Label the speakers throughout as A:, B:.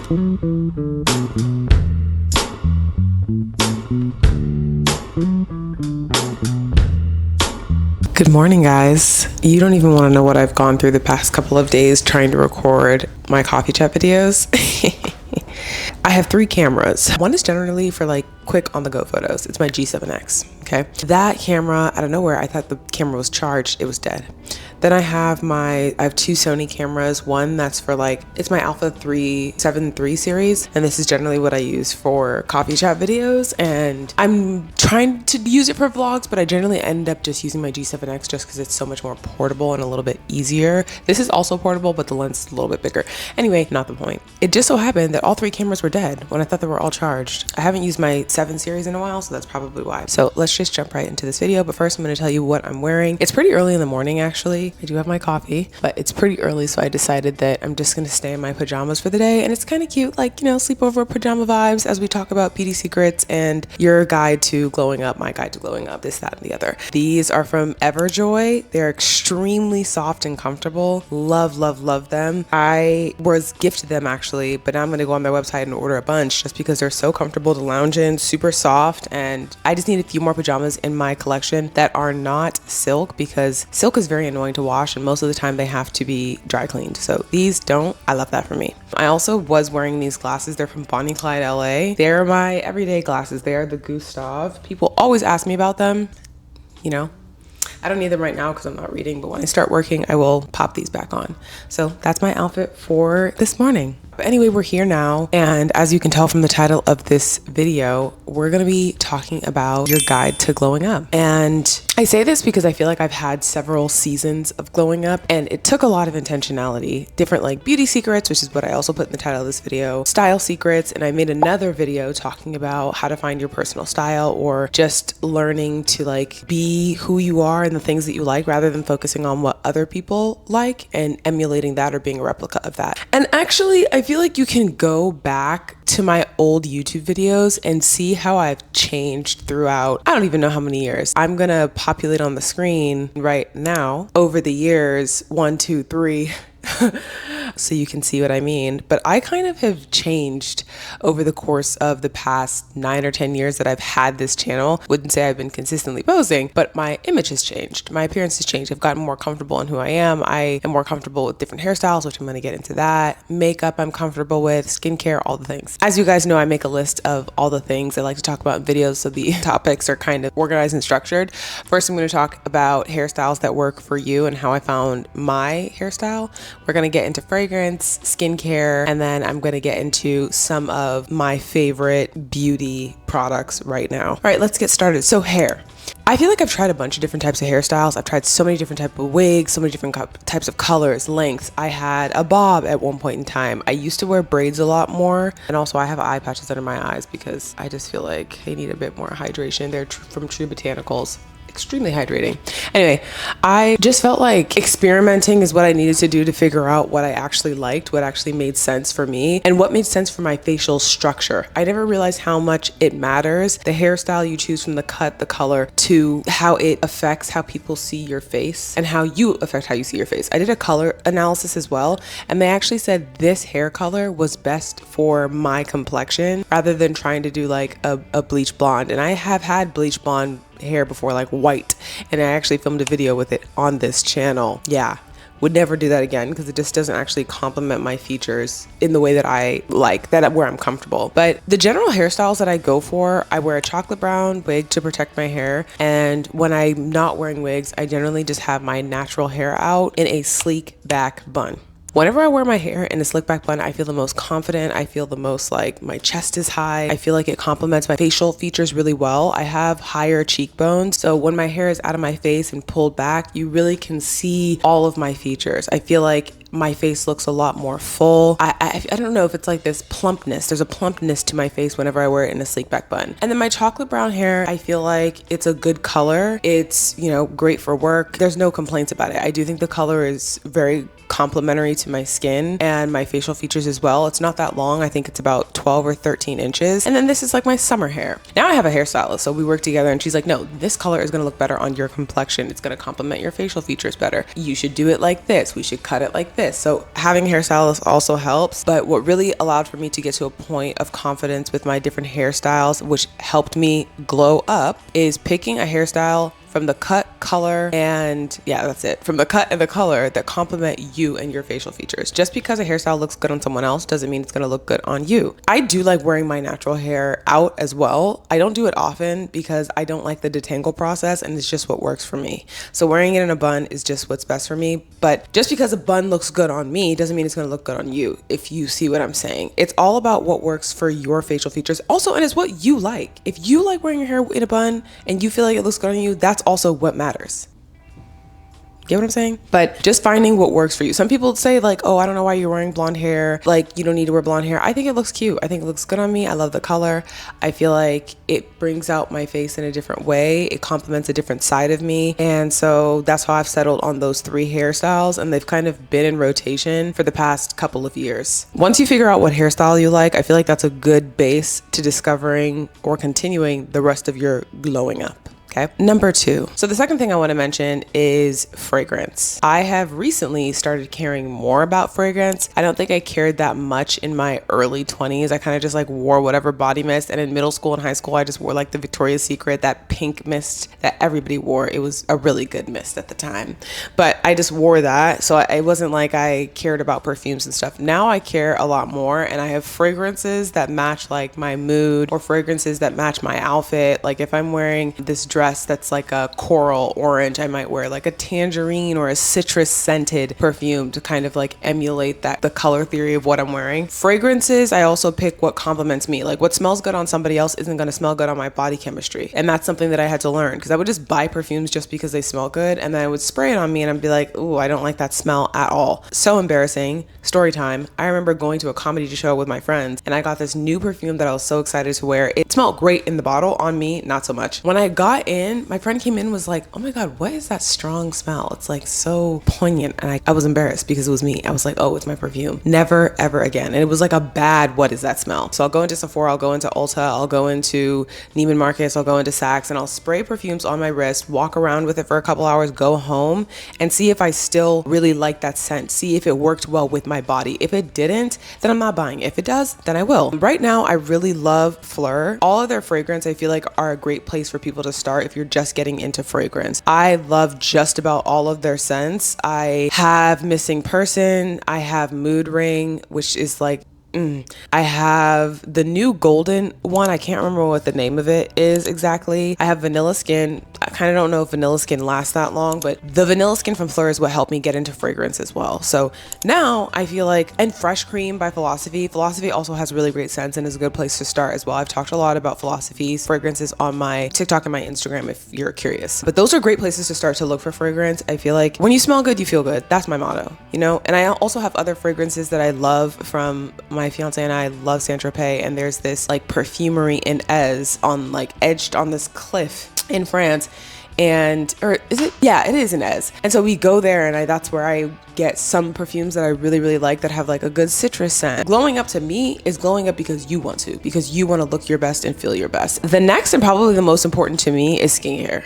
A: Good morning, guys. You don't even want to know what I've gone through the past couple of days trying to record my coffee chat videos. I have 3 cameras. One is generally for like quick on the go photos. It's my G7X. Okay. That camera, out of nowhere, I thought the camera was charged. It was dead. Then I have 2 Sony cameras. One that's for like, it's my Alpha 7 III series. And this is generally what I use for coffee chat videos. And I'm trying to use it for vlogs, but I generally end up just using my G7X just because it's so much more portable and a little bit easier. This is also portable, but the lens is a little bit bigger. Anyway, not the point. It just so happened that all 3 cameras were dead when I thought they were all charged. I haven't used my 7 series in a while, so that's probably why. So let's just jump right into this video. But first I'm going to tell you what I'm wearing. It's pretty early in the morning, actually. I do have my coffee, but it's pretty early, so I decided that I'm just going to stay in my pajamas for the day. And it's kind of cute, like, you know, sleepover pajama vibes as we talk about beauty secrets and your guide to glowing up, my guide to glowing up, this, that, and the other. These are from Everjoy. They're extremely soft and comfortable. Love, love, love them. I was gifted them actually, but now I'm going to go on their website and order a bunch just because they're so comfortable to lounge in, super soft. And I just need a few more pajamas in my collection that are not silk, because silk is very annoying to wash and most of the time they have to be dry cleaned. So these don't. I love that for me. I also was wearing these glasses. They're from Bonnie Clyde LA. They're my everyday glasses. They are the Gustav. People always ask me about them. You know, I don't need them right now because I'm not reading, but when I start working, I will pop these back on. So that's my outfit for this morning. But anyway, we're here now, and as you can tell from the title of this video, we're going to be talking about your guide to glowing up. And I say this because I feel like I've had several seasons of glowing up, and it took a lot of intentionality. Different like beauty secrets, which is what I also put in the title of this video, style secrets, and I made another video talking about how to find your personal style, or just learning to like be who you are and the things that you like rather than focusing on what other people like and emulating that or being a replica of that. And actually, I feel like you can go back to my old YouTube videos and see how I've changed throughout, I don't even know how many years. I'm gonna populate on the screen right now over the years, 1, 2, 3, so you can see what I mean. But I kind of have changed over the course of the past 9 or 10 years that I've had this channel. Wouldn't say I've been consistently posing, but my image has changed. My appearance has changed. I've gotten more comfortable in who I am. I am more comfortable with different hairstyles, which I'm going to get into that. Makeup I'm comfortable with, skincare, all the things. As you guys know, I make a list of all the things I like to talk about in videos, so the topics are kind of organized and structured. First, I'm going to talk about hairstyles that work for you and how I found my hairstyle. We're going to get into fragrance, skincare, and then I'm going to get into some of my favorite beauty products right now. All right, let's get started. So hair. I feel like I've tried a bunch of different types of hairstyles. I've tried so many different types of wigs, so many different types of colors, lengths. I had a bob at one point in time. I used to wear braids a lot more. And also I have eye patches under my eyes because I just feel like they need a bit more hydration. They're from True Botanicals. Extremely hydrating. Anyway, I just felt like experimenting is what I needed to do to figure out what I actually liked, what actually made sense for me, and what made sense for my facial structure. I never realized how much it matters, the hairstyle you choose, from the cut, the color, to how it affects how people see your face and how you affect how you see your face. I did a color analysis as well, and they actually said this hair color was best for my complexion rather than trying to do like a bleach blonde. And I have had bleach blonde hair before, like white, and I actually filmed a video with it on this channel. Yeah, would never do that again because it just doesn't actually complement my features in the way that I like, that where I'm comfortable. But the general hairstyles that I go for, I wear a chocolate brown wig to protect my hair, and when I'm not wearing wigs, I generally just have my natural hair out in a sleek back bun. Whenever I wear my hair in a slick back bun, I feel the most confident. I feel the most like my chest is high. I feel like it complements my facial features really well. I have higher cheekbones, so when my hair is out of my face and pulled back, you really can see all of my features. I feel like my face looks a lot more full. I don't know if it's like this plumpness. There's a plumpness to my face whenever I wear it in a sleek back bun. And then my chocolate brown hair, I feel like it's a good color. It's, you know, great for work. There's no complaints about it. I do think the color is very complementary to my skin and my facial features as well. It's not that long. I think it's about 12 or 13 inches. And then this is like my summer hair. Now I have a hairstylist, so we work together and she's like, no, this color is going to look better on your complexion. It's going to complement your facial features better. You should do it like this. We should cut it like this. is. So having a hairstylist also helps. But what really allowed for me to get to a point of confidence with my different hairstyles, which helped me glow up, is picking a hairstyle from the cut, color, and yeah, that's it. From the cut and the color that complement you and your facial features. Just because a hairstyle looks good on someone else doesn't mean it's gonna look good on you. I do like wearing my natural hair out as well. I don't do it often because I don't like the detangle process, and it's just what works for me. So wearing it in a bun is just what's best for me. But just because a bun looks good on me doesn't mean it's gonna look good on you, if you see what I'm saying. It's all about what works for your facial features. Also, and it's what you like. If you like wearing your hair in a bun and you feel like it looks good on you, that's also what matters. Get what I'm saying? But just finding what works for you. Some people say like, oh, I don't know why you're wearing blonde hair. Like, you don't need to wear blonde hair. I think it looks cute. I think it looks good on me. I love the color. I feel like it brings out my face in a different way. It complements a different side of me. And so that's how I've settled on those 3 hairstyles. And they've kind of been in rotation for the past couple of years. Once you figure out what hairstyle you like, I feel like that's a good base to discovering or continuing the rest of your glowing up. Okay. Number 2. So the second thing I want to mention is fragrance. I have recently started caring more about fragrance. I don't think I cared that much in my early 20s. I kind of just like wore whatever body mist. And in middle school and high school, I just wore like the Victoria's Secret, that pink mist that everybody wore. It was a really good mist at the time, but I just wore that. So it wasn't like I cared about perfumes and stuff. Now I care a lot more, and I have fragrances that match like my mood, or fragrances that match my outfit. Like if I'm wearing this dress that's like a coral orange, I might wear like a tangerine or a citrus scented perfume to kind of like emulate that, the color theory of what I'm wearing. Fragrances, I also pick what complements me. Like what smells good on somebody else isn't going to smell good on my body chemistry. And that's something that I had to learn, because I would just buy perfumes just because they smell good, and then I would spray it on me and I'd be like, ooh, I don't like that smell at all. So embarrassing. Story time. I remember going to a comedy show with my friends, and I got this new perfume that I was so excited to wear. It smelled great in the bottle. On me, not so much. When I got in, my friend came in and was like, oh my God, what is that strong smell? It's like so poignant. And I was embarrassed because it was me. I was like, oh, it's my perfume. Never, ever again. And it was like a bad, what is that smell? So I'll go into Sephora, I'll go into Ulta, I'll go into Neiman Marcus, I'll go into Saks, and I'll spray perfumes on my wrist, walk around with it for a couple hours, go home, and see if I still really like that scent. See if it worked well with my body. If it didn't, then I'm not buying. If it does, then I will. Right now, I really love Fleur. All of their fragrance, I feel like, are a great place for people to start if you're just getting into fragrance. I love just about all of their scents. I have Missing Person. I have Mood Ring, which is like, I have the new golden one. I can't remember what the name of it is exactly. I have Vanilla Skin. I kind of don't know if Vanilla Skin lasts that long, but the Vanilla Skin from Fleur is what helped me get into fragrance as well. So now I feel like, and Fresh Cream by Philosophy. Philosophy also has really great scents and is a good place to start as well. I've talked a lot about Philosophy's fragrances on my TikTok and my Instagram if you're curious. But those are great places to start to look for fragrance. I feel like when you smell good, you feel good. That's my motto, you know? And I also have other fragrances that I love from my fiance and I love Saint Tropez, and there's this like perfumery in Ez on like edged on this cliff in France, and or is it, yeah, it is in Ez. And so we go there, and that's where I get some perfumes that I really, really like that have like a good citrus scent. Glowing up to me is glowing up because you want to look your best and feel your best. The next and probably the most important to me is skincare.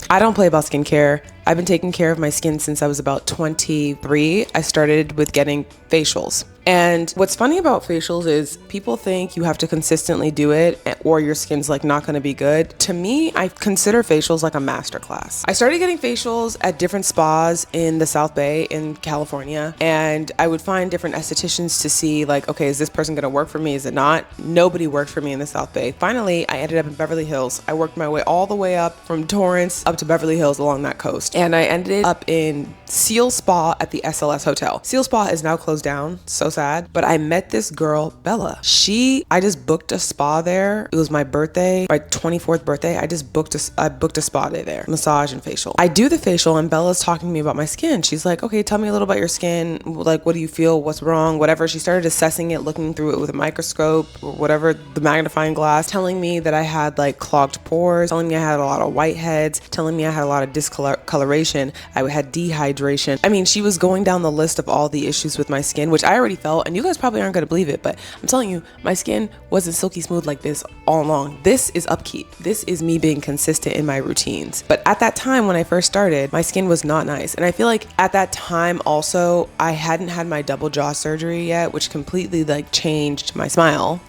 A: I don't play about skincare. I've been taking care of my skin since I was about 23. I started with getting facials. And what's funny about facials is people think you have to consistently do it or your skin's like not going to be good. To me, I consider facials like a masterclass. I started getting facials at different spas in the South Bay in California, and I would find different estheticians to see like, okay, is this person going to work for me? Is it not? Nobody worked for me in the South Bay. Finally, I ended up in Beverly Hills. I worked my way all the way up from Torrance up to Beverly Hills along that coast. And I ended up in Seal Spa at the SLS Hotel. Seal Spa is now closed down. So sad. But I met this girl, Bella. I just booked a spa there. It was my birthday, my 24th birthday. I booked a spa day there, massage and facial. I do the facial, and Bella's talking to me about my skin. She's like, okay, tell me a little about your skin. Like, what do you feel? What's wrong? Whatever. She started assessing it, looking through it with a microscope or whatever, the magnifying glass, telling me that I had like clogged pores, telling me I had a lot of whiteheads, telling me I had a lot of discolored discoloration. I had dehydration. I mean, she was going down the list of all the issues with my skin, which I already felt, and you guys probably aren't going to believe it, but I'm telling you, my skin wasn't silky smooth like this all along. This is upkeep. This is me being consistent in my routines. But at that time when I first started, my skin was not nice. And I feel like at that time also, I hadn't had my double jaw surgery yet, which completely like changed my smile.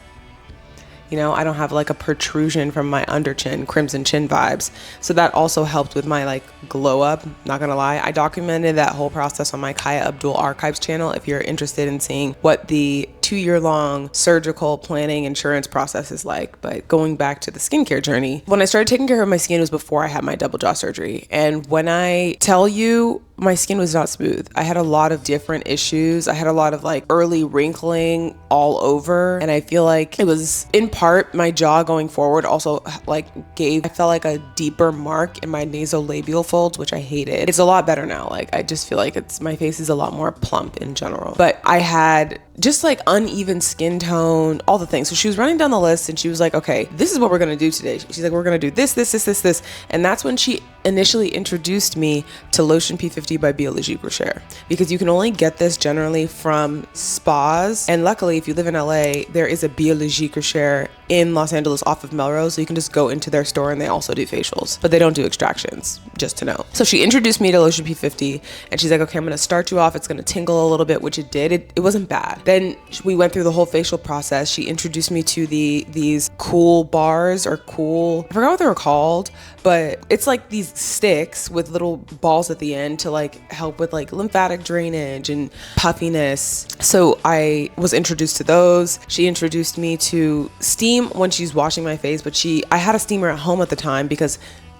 A: You know, I don't have like a protrusion from my under chin, crimson chin vibes. So that also helped with my like glow up, not gonna lie. I documented that whole process on my Kyyah Abdul archives channel if you're interested in seeing what the 2-year-long surgical planning insurance process is like. But going back to the skincare journey, when I started taking care of my skin was before I had my double jaw surgery. And when I tell you, my skin was not smooth. I had a lot of different issues. I had a lot of like early wrinkling all over. And I feel like it was in part my jaw going forward also like I felt like a deeper mark in my nasolabial folds, which I hated. It's a lot better now. Like I just feel like my face is a lot more plump in general. But I had just like uneven skin tone, all the things. So she was running down the list and she was like, okay, this is what we're gonna do today. She's like, we're gonna do this. And that's when she initially introduced me to Lotion P50 by Kyyah, because you can only get this generally from spas. And luckily, if you live in LA, there is a Kyyah in Los Angeles off of Melrose. So you can just go into their store and they also do facials, but they don't do extractions, just to know. So she introduced me to Lotion P50 and she's like, okay, I'm gonna start you off. It's gonna tingle a little bit, which it did. It wasn't bad. Then we went through the whole facial process. She introduced me to these cool bars or cool, I forgot what they were called, but it's like these sticks with little balls at the end to like help with like lymphatic drainage and puffiness. So I was introduced to those. She introduced me to steam when she's washing my face, but I had a steamer at home at the time because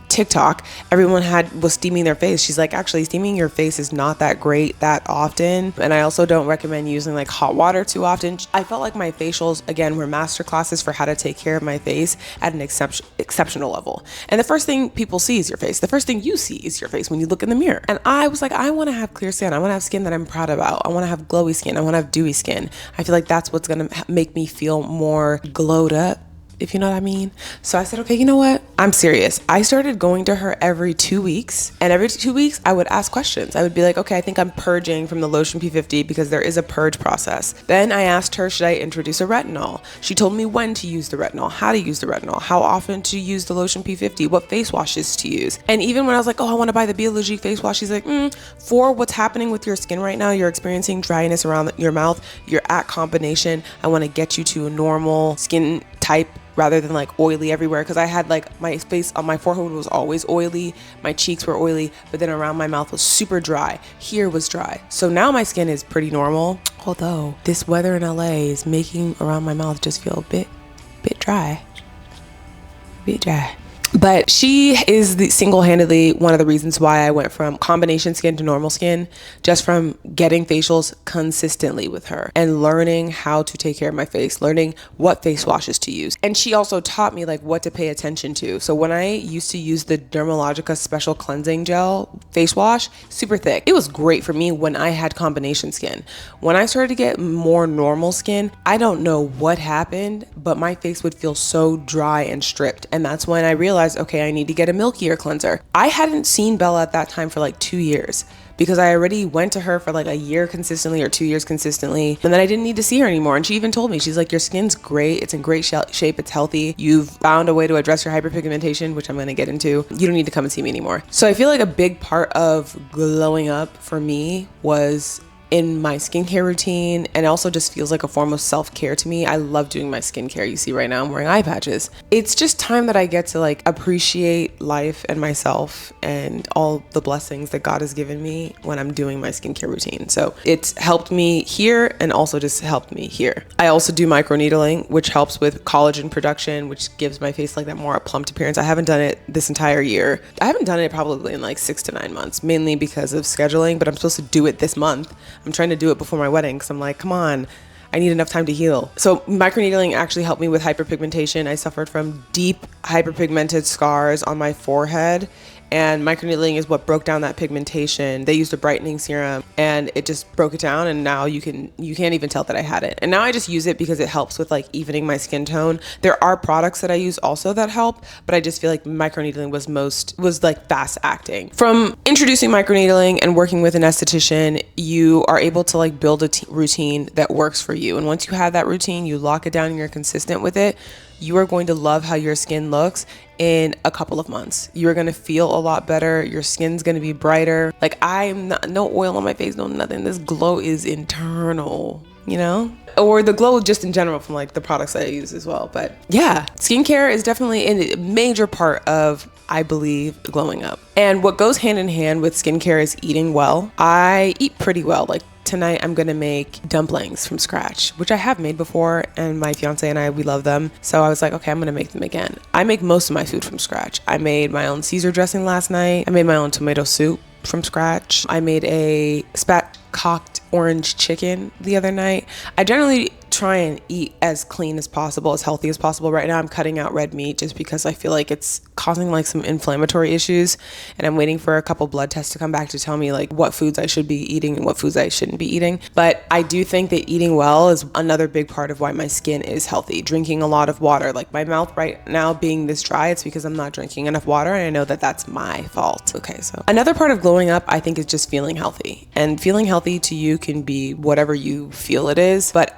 A: TikTok, everyone was steaming their face. She's like, actually steaming your face is not that great that often. And I also don't recommend using like hot water too often. I felt like my facials, again, were master classes for how to take care of my face at an exceptional level. And the first thing people see is your face. The first thing you see is your face when you look in the mirror. And I was like, I want to have clear skin. I want to have skin that I'm proud about. I want to have glowy skin. I want to have dewy skin. I feel like that's what's going to make me feel more glowed up, if you know what I mean. So I said, okay, you know what? I'm serious. I started going to her every 2 weeks, and every 2 weeks I would ask questions. I would be like, okay, I think I'm purging from the Lotion P50 because there is a purge process. Then I asked her, should I introduce a retinol? She told me when to use the retinol, how to use the retinol, how often to use the Lotion P50, what face washes to use. And even when I was like, oh, I want to buy the Kyyah face wash, she's like, for what's happening with your skin right now, you're experiencing dryness around your mouth, you're at combination. I want to get you to a normal skin type rather than like oily everywhere, because I had like my face on my forehead was always oily, my cheeks were oily, but then around my mouth was super dry. Here was dry. So now my skin is pretty normal, although this weather in LA is making around my mouth just feel a bit dry. But she is single-handedly one of the reasons why I went from combination skin to normal skin, just from getting facials consistently with her and learning how to take care of my face, learning what face washes to use. And she also taught me like what to pay attention to. So when I used to use the Dermalogica Special Cleansing Gel face wash, super thick, it was great for me when I had combination skin. When I started to get more normal skin, I don't know what happened, but my face would feel so dry and stripped. And that's when I realized, okay, I need to get a milkier cleanser. I hadn't seen Bella at that time for like 2 years because I already went to her for like a year consistently or 2 years consistently. And then I didn't need to see her anymore. And she even told me, she's like, your skin's great. It's in great shape. It's healthy. You've found a way to address your hyperpigmentation, which I'm going to get into. You don't need to come and see me anymore. So I feel like a big part of glowing up for me was in my skincare routine, and also just feels like a form of self-care to me. I love doing my skincare. You see right now I'm wearing eye patches. It's just time that I get to like appreciate life and myself and all the blessings that God has given me when I'm doing my skincare routine. So it's helped me here and also just helped me here. I also do microneedling, which helps with collagen production, which gives my face like that more plumped appearance. I haven't done it this entire year. I haven't done it probably in like 6 to 9 months, mainly because of scheduling, but I'm supposed to do it this month. I'm trying to do it before my wedding because I'm like, come on, I need enough time to heal. So microneedling actually helped me with hyperpigmentation. I suffered from deep hyperpigmented scars on my forehead, and microneedling is what broke down that pigmentation. They used a brightening serum and it just broke it down, and now you can't even tell that I had it. And now I just use it because it helps with like evening my skin tone. There are products that I use also that help, but I just feel like microneedling was like fast acting. From introducing microneedling and working with an esthetician, you are able to like build a routine that works for you. And once you have that routine, you lock it down and you're consistent with it, you are going to love how your skin looks in a couple of months. You're going to feel a lot better. Your skin's going to be brighter. Like, no oil on my face, no nothing. This glow is internal, you know? Or the glow just in general from like the products that I use as well. But yeah, skincare is definitely a major part of, I believe, glowing up. And what goes hand in hand with skincare is eating well. I eat pretty well. Like tonight I'm gonna make dumplings from scratch, which I have made before, and my fiance and I, we love them. So I was like, okay, I'm gonna make them again. I make most of my food from scratch. I made my own Caesar dressing last night. I made my own tomato soup from scratch. I made a spat-cocked orange chicken the other night. I generally try and eat as clean as possible, as healthy as possible. Right now I'm cutting out red meat just because I feel like it's causing like some inflammatory issues, and I'm waiting for a couple blood tests to come back to tell me like what foods I should be eating and what foods I shouldn't be eating. But I do think that eating well is another big part of why my skin is healthy. Drinking a lot of water. Like my mouth right now being this dry, it's because I'm not drinking enough water, and I know that that's my fault. Okay, so another part of glowing up, I think, is just feeling healthy. And feeling healthy to you can be whatever you feel it is, but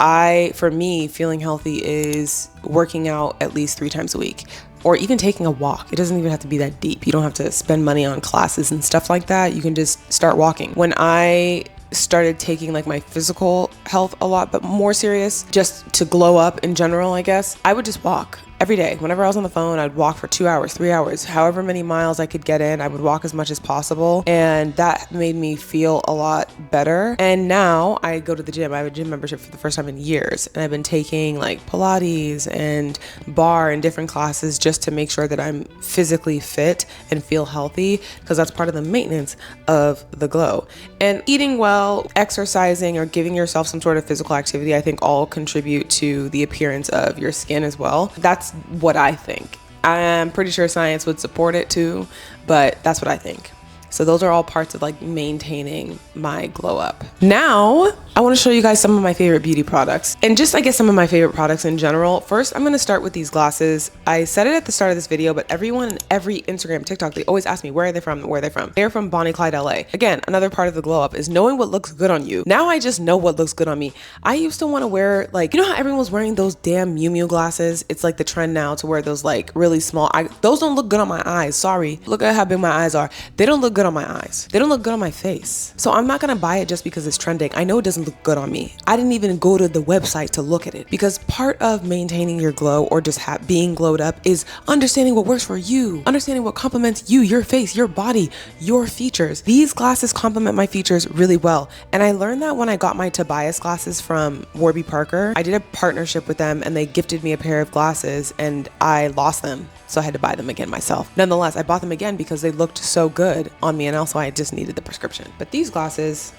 A: for me, feeling healthy is working out at least 3 times a week, or even taking a walk. It doesn't even have to be that deep. You don't have to spend money on classes and stuff like that. You can just start walking. When I started taking like my physical health a lot, but more serious, just to glow up in general, I guess, I would just walk. Every day, whenever I was on the phone, I'd walk for 2 hours, 3 hours, however many miles I could get in, I would walk as much as possible. And that made me feel a lot better. And now I go to the gym. I have a gym membership for the first time in years. And I've been taking like Pilates and bar and different classes just to make sure that I'm physically fit and feel healthy, because that's part of the maintenance of the glow. And eating well, exercising, or giving yourself some sort of physical activity, I think all contribute to the appearance of your skin as well. That's what I think. I'm pretty sure science would support it too, but that's what I think. So those are all parts of like maintaining my glow up. Now, I want to show you guys some of my favorite beauty products, and just I guess some of my favorite products in general. First, I'm going to start with these glasses. I said it at the start of this video, but everyone in every Instagram, TikTok, they always ask me, where are they from? Where are they from? They're from Bonnie Clyde, LA. Again, another part of the glow up is knowing what looks good on you. Now I just know what looks good on me. I used to want to wear, like, you know how everyone was wearing those damn Miu Miu glasses? It's like the trend now to wear those like really small. Those don't look good on my eyes. Sorry. Look at how big my eyes are. They don't look good on my eyes. They don't look good on my face. So I'm not gonna buy it just because it's trending. I know it doesn't look good on me. I didn't even go to the website to look at it, because part of maintaining your glow, or just being glowed up, is understanding what works for you, understanding what complements you, your face, your body, your features. These glasses complement my features really well. And I learned that when I got my Tobias glasses from Warby Parker. I did a partnership with them and they gifted me a pair of glasses, and I lost them. So I had to buy them again myself. Nonetheless, I bought them again because they looked so good on me, and also I just needed the prescription. But these glasses,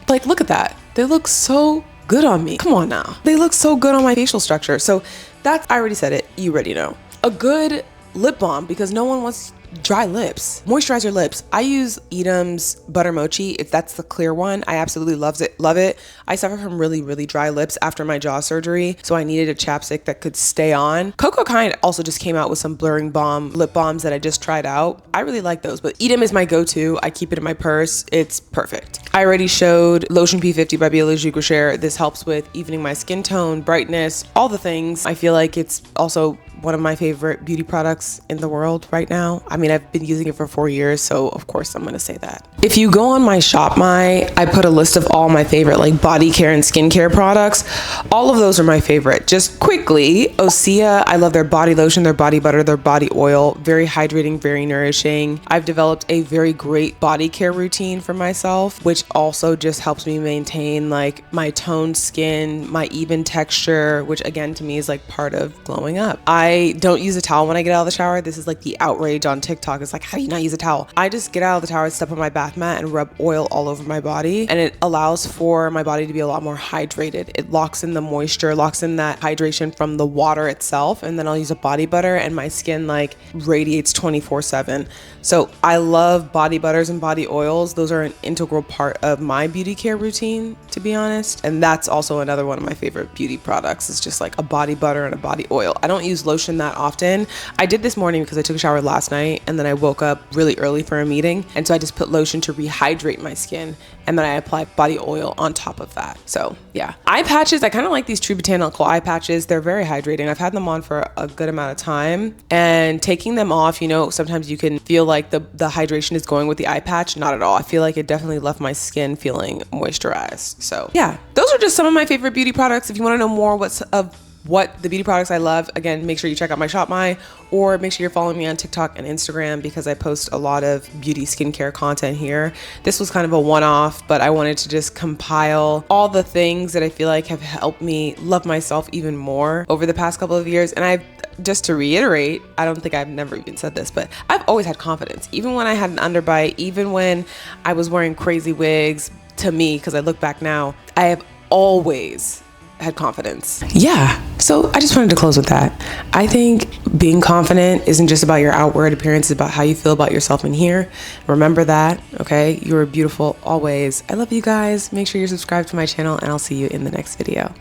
A: like, look at that. They look so good on me. Come on now. They look so good on my facial structure. So that's, I already said it. You already know. A good lip balm, because no one wants dry lips. Moisturize your lips. I use Edam's Butter Mochi. If that's the clear one, I absolutely love it. I suffer from really, really dry lips after my jaw surgery, so I needed a chapstick that could stay on. Coco Kind also just came out with some blurring lip balms that I just tried out. I really like those, but Edam is my go-to. I keep it in my purse. It's perfect. I already showed Lotion P50 by Biologique Recherche. This helps with evening my skin tone, brightness, all the things. I feel like it's also one of my favorite beauty products in the world right now. I mean, I've been using it for 4 years, so of course I'm gonna say that. If you go on my Shop My, I put a list of all my favorite like body care and skincare products. All of those are my favorite. Just quickly, Osea, I love their body lotion, their body butter, their body oil. Very hydrating, very nourishing. I've developed a very great body care routine for myself, which also just helps me maintain like my toned skin, my even texture, which again to me is like part of glowing up. I don't use a towel when I get out of the shower. This is like the outrage on TikTok. It's like, how do you not use a towel? I just get out of the shower, step on my bath mat, and rub oil all over my body. And it allows for my body to be a lot more hydrated. It locks in the moisture, locks in that hydration from the water itself. And then I'll use a body butter, and my skin like radiates 24/7. So I love body butters and body oils. Those are an integral part of my beauty care routine, to be honest. And that's also another one of my favorite beauty products. It's just like a body butter and a body oil. I don't use lotion that often. I did this morning because I took a shower last night and then I woke up really early for a meeting. And so I just put lotion to rehydrate my skin. And then I apply body oil on top of that. So yeah. Eye patches, I kind of like these True Botanical eye patches. They're very hydrating. I've had them on for a good amount of time. And taking them off, you know, sometimes you can feel like the hydration is going with the eye patch. Not at all. I feel like it definitely left my skin feeling moisturized. So yeah, those are just some of my favorite beauty products. If you want to know more what the beauty products I love, again, make sure you check out my Shop My, or make sure you're following me on TikTok and Instagram because I post a lot of beauty skincare content here. This was kind of a one-off, but I wanted to just compile all the things that I feel like have helped me love myself even more over the past couple of years. And just to reiterate, I don't think I've never even said this, but I've always had confidence. Even when I had an underbite, even when I was wearing crazy wigs, to me, because I look back now, I have always had confidence. Yeah. So I just wanted to close with that. I think being confident isn't just about your outward appearance, it's about how you feel about yourself in here. Remember that, okay? You're beautiful always. I love you guys. Make sure you're subscribed to my channel and I'll see you in the next video.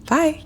A: Bye.